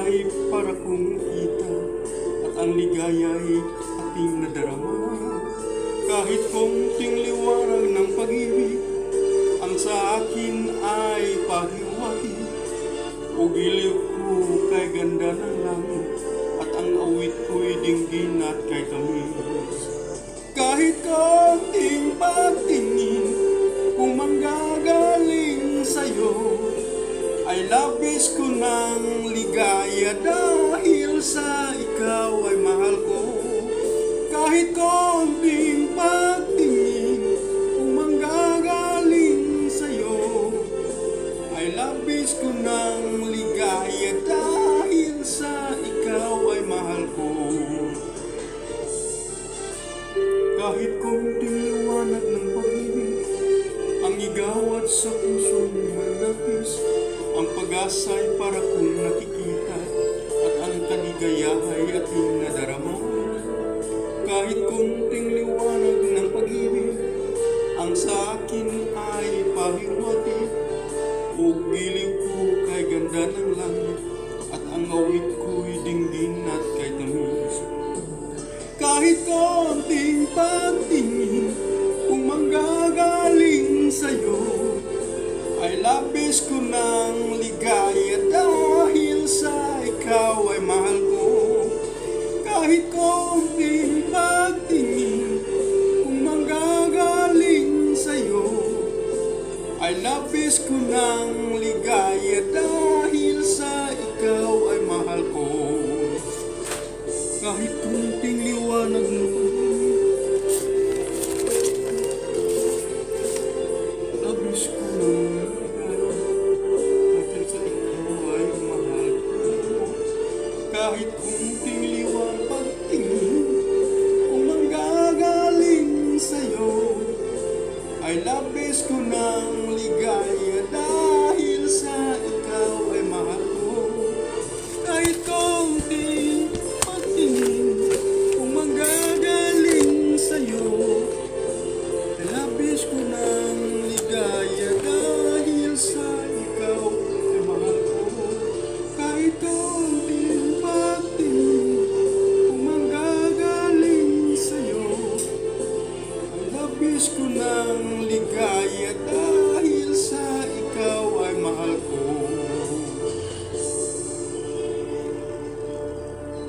pag-asa'y para kong kita at ang ligaya'y ating nadarama. Kahit konting liwanag ng pag-ibig ang sa akin ay pahiwati, o giliw ko kay ganda ng langit at ang awit ko'y dinggin at kay tamis. Kahit konting pagtingin kung manggagaling sa'yo ay labis ko ng ligaya dahil sa ikaw ay mahal ko. Kahit konting pagtingin kung manggagaling sa'yo ay labis ko ng ligaya dahil sa ikaw ay mahal ko. Kahit konting liwanag ng pag-ibig ang igawad sa pusong manapis, ang pag-asa'y para kong nakikita at ang kaligayahay ating nadarama. Kahit konting liwanag ng pag-ibig ang sa akin ay pahiwati, o giliw ko kay ganda ng langit at ang awit ko'y dinggin at kay tamis. Kahit konting pagtingin kung manggagaling sa'yo ay labis ko ng ligaya dahil sa ikaw ay mahal ko. Kahit konting pagtingin kung manggagaling sa'yo ay labis ko ng ligaya dahil sa ikaw ay mahal ko. Kahit konting liwanag ng labis ko ng ligaya dahil sa ikaw ay mahal ko. Kahit konting liwanag pagtingin kung manggagaling sa'yo ay labis ko ng ligaya dahil sa ikaw ay mahal ko. Kahit konting pagtingin kung manggagaling sa'yo ay labis ko ng ligaya dahil sa ikaw ay mahal ko. Kahit konting pagtingin kung manggagaling sa'yo ay labis ko ng ligaya dahil